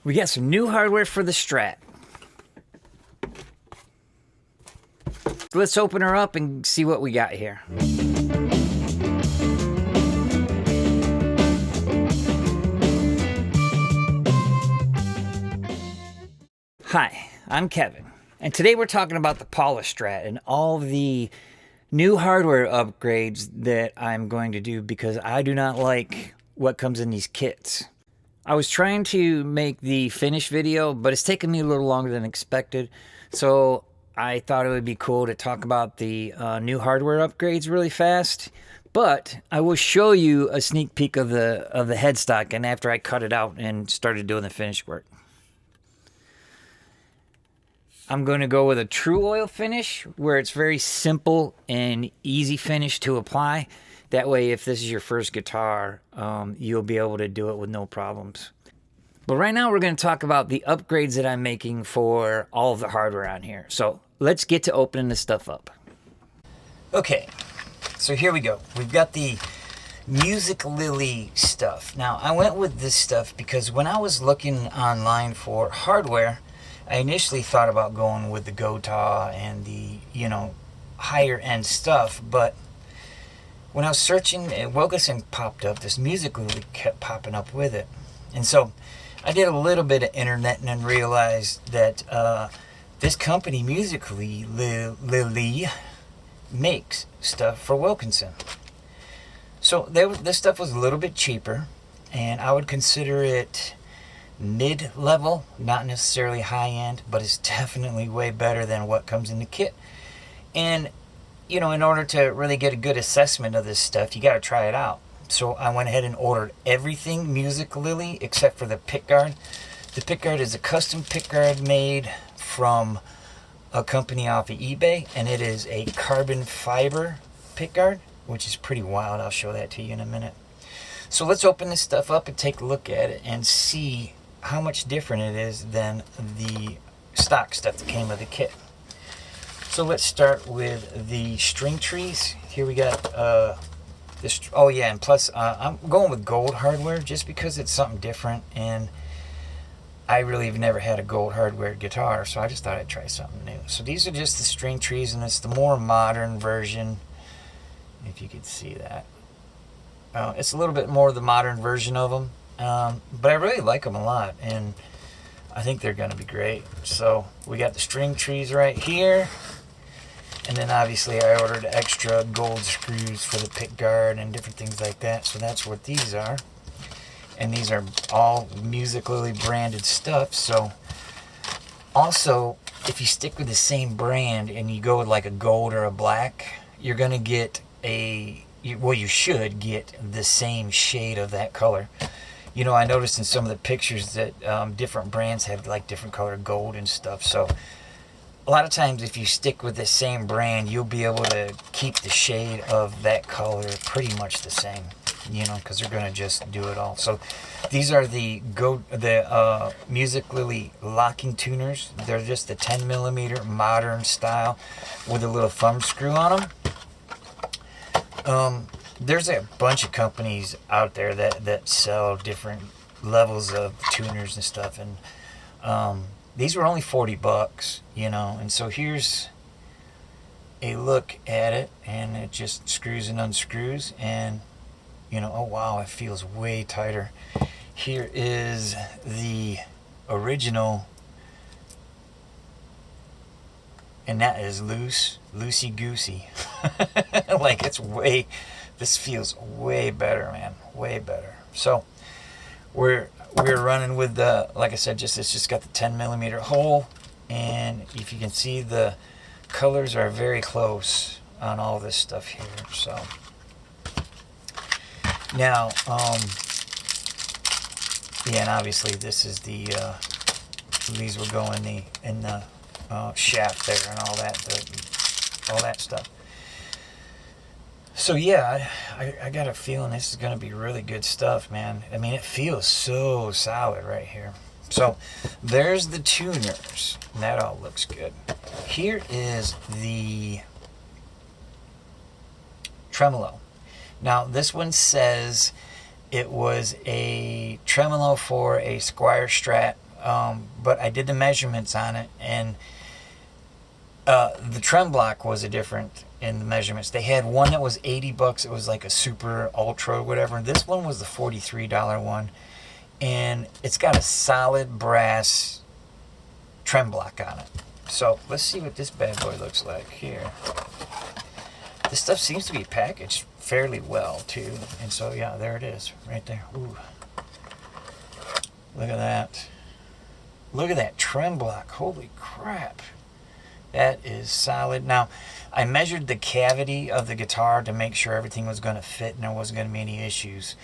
We got some new hardware for the Strat. Let's open her up and see what we got here. Hi, I'm Kevin, and today we're talking about the Paula Strat and all the new hardware upgrades that I'm going to do because I do not like what comes in these kits. I was trying to make the finish video, but it's taken me a little longer than expected, so I thought it would be cool to talk about the new hardware upgrades really fast. But I will show you a sneak peek of the headstock and after I cut it out and started doing the finish work. I'm going to go with a true oil finish where it's very simple and easy finish to apply. That way, if this is your first guitar, you'll be able to do it with no problems. But right now, we're going to talk about the upgrades that I'm making for all of the hardware on here. So let's get to opening this stuff up. Okay, so here we go. We've got the Music Lily stuff. Now, I went with this stuff because when I was looking online for hardware, I initially thought about going with the Gotha and the, higher end stuff, but when I was searching, Wilkinson popped up. This Music Lily kept popping up with it. And so I did a little bit of internet and then realized that this company, Music Lily, makes stuff for Wilkinson. So this stuff was a little bit cheaper, and I would consider it mid-level, not necessarily high-end, but it's definitely way better than what comes in the kit. And, in order to really get a good assessment of this stuff, you got to try it out. So I went ahead and ordered everything Music Lily except for the pickguard. The pickguard is a custom pickguard made from a company off of eBay, and it is a carbon fiber pickguard, which is pretty wild. I'll show that to you in a minute. So let's open this stuff up and take a look at it and see how much different it is than the stock stuff that came with the kit. So let's start with the string trees. Here we got this. Oh yeah, and plus I'm going with gold hardware just because it's something different, and I really have never had a gold hardware guitar, so I just thought I'd try something new. So these are just the string trees, and it's the more modern version, if you could see that. It's a little bit more the modern version of them. But I really like them a lot, and I think they're going to be great. So we got the string trees right here, and then obviously I ordered extra gold screws for the pickguard and different things like that. So that's what these are, and these are all Music Lily branded stuff. So also, if you stick with the same brand and you go with like a gold or a black, you're going to get you should get the same shade of that color. I noticed in some of the pictures that different brands have like different color gold and stuff. So a lot of times if you stick with the same brand, you'll be able to keep the shade of that color pretty much the same, because they're going to just do it all. So these are the Music Lily locking tuners. They're just the 10 millimeter modern style with a little thumb screw on them. There's a bunch of companies out there that sell different levels of tuners and stuff, and these were only $40, and so here's a look at it, and it just screws and unscrews, and oh wow, it feels way tighter. Here is the original, and that is loosey-goosey. Like this feels way better, man, way better. So we're running with the, like I said, it's just got the 10 millimeter hole, and if you can see, the colors are very close on all this stuff here. So now, yeah, and obviously this is these will go in the shaft there and all that stuff. So yeah, I got a feeling this is going to be really good stuff, man. I mean, it feels so solid right here. So there's the tuners, and that all looks good. Here is the tremolo. Now this one says it was a tremolo for a Squire Strat but I did the measurements on it, and the trem block was a different in the measurements. They had one that was $80. It was like a super ultra or whatever. This one was the $43 one, and it's got a solid brass trem block on it. So let's see what this bad boy looks like here. This stuff seems to be packaged fairly well too, and so yeah, there it is right there. Ooh, look at that. Look at that trem block. Holy crap. That is solid. Now, I measured the cavity of the guitar to make sure everything was going to fit and there wasn't going to be any issues.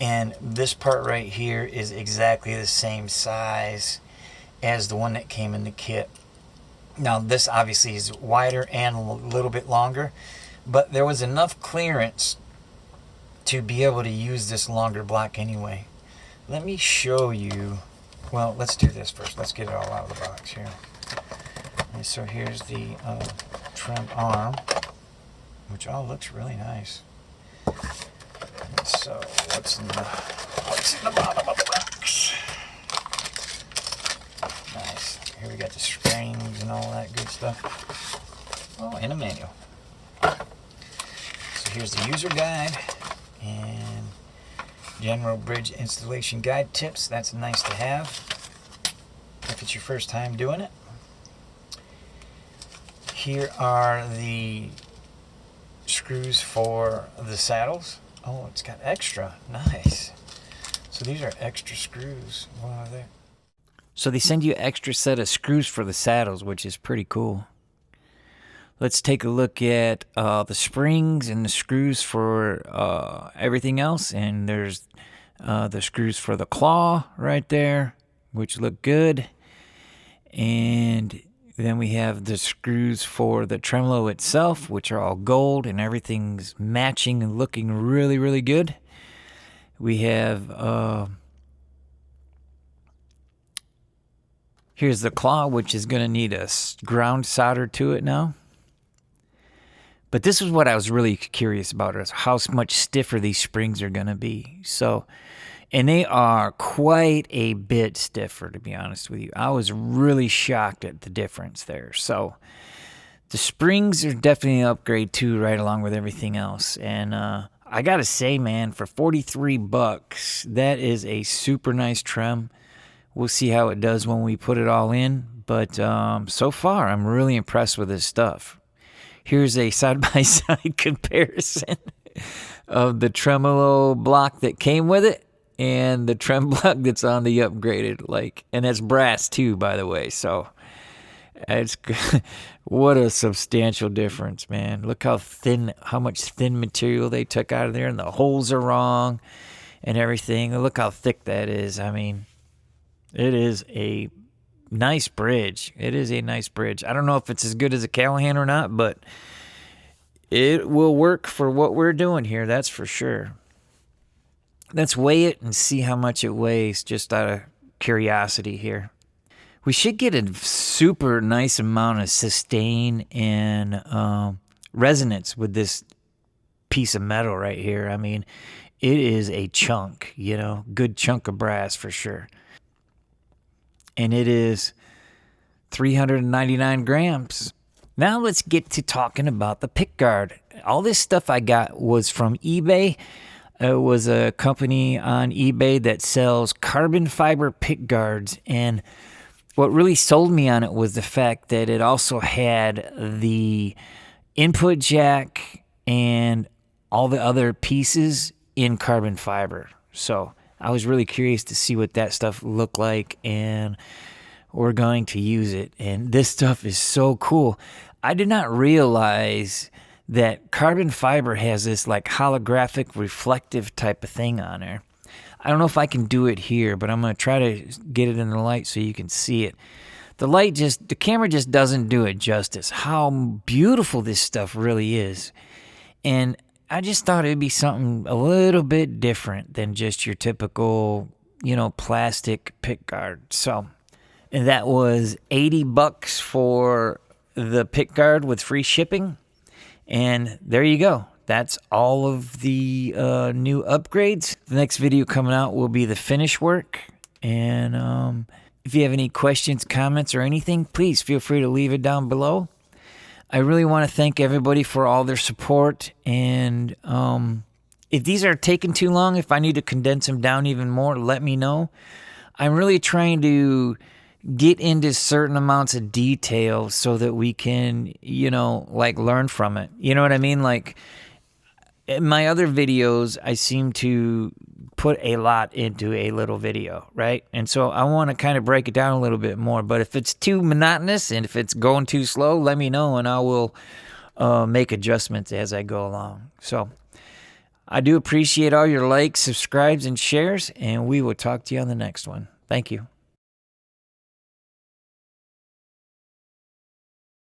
And this part right here is exactly the same size as the one that came in the kit. Now, this obviously is wider and a little bit longer, but there was enough clearance to be able to use this longer block anyway. Let me show you. Well, let's do this first. Let's get it all out of the box here. And so here's the trem arm, which all looks really nice. And so what's in the bottom of the box? Nice. Here we got the springs and all that good stuff. Oh, and a manual. So here's the user guide and general bridge installation guide tips. That's nice to have if it's your first time doing it. Here are the screws for the saddles. Oh, it's got extra. Nice. So these are extra screws. What are they? So they send you an extra set of screws for the saddles, which is pretty cool. Let's take a look at the springs and the screws for everything else. And there's the screws for the claw right there, which look good. And then we have the screws for the tremolo itself, which are all gold and everything's matching and looking really, really good. We have, here's the claw, which is going to need a ground solder to it now. But this is what I was really curious about, is how much stiffer these springs are going to be. So, and they are quite a bit stiffer, to be honest with you. I was really shocked at the difference there. So the springs are definitely an upgrade too, right along with everything else. And I got to say, man, for $43, that is a super nice trem. We'll see how it does when we put it all in. But so far, I'm really impressed with this stuff. Here's a side-by-side comparison of the tremolo block that came with it and the trem block that's on the upgraded, and that's brass too, by the way. So it's what a substantial difference, man. Look how much thin material they took out of there, and the holes are wrong and everything. Look how thick that is. I mean, it is a nice bridge. It is a nice bridge. I don't know if it's as good as a Callahan or not, but it will work for what we're doing here, that's for sure. Let's weigh it and see how much it weighs, just out of curiosity here. We should get a super nice amount of sustain and resonance with this piece of metal right here. I mean, it is a chunk, good chunk of brass for sure. And it is 399 grams. Now let's get to talking about the pickguard. All this stuff I got was from eBay. It was a company on eBay that sells carbon fiber pickguards. And what really sold me on it was the fact that it also had the input jack and all the other pieces in carbon fiber. So I was really curious to see what that stuff looked like, and we're going to use it. And this stuff is so cool. I did not realize that carbon fiber has this holographic reflective type of thing on there. I don't know if I can do it here, but I'm going to try to get it in the light so you can see it. The camera just doesn't do it justice, how beautiful this stuff really is. And I just thought it'd be something a little bit different than just your typical, plastic pickguard. So, and that was $80 for the pickguard with free shipping. And there you go. That's all of the new upgrades. The next video coming out will be the finish work. And If you have any questions, comments, or anything, please feel free to leave it down below. I really want to thank everybody for all their support. And if these are taking too long, if I need to condense them down even more, let me know. I'm really trying to get into certain amounts of detail so that we can, like learn from it. You know what I mean? Like in my other videos, I seem to put a lot into a little video, right? And so I want to kind of break it down a little bit more. But if it's too monotonous and if it's going too slow, let me know and I will make adjustments as I go along. So I do appreciate all your likes, subscribes, and shares, and we will talk to you on the next one. Thank you.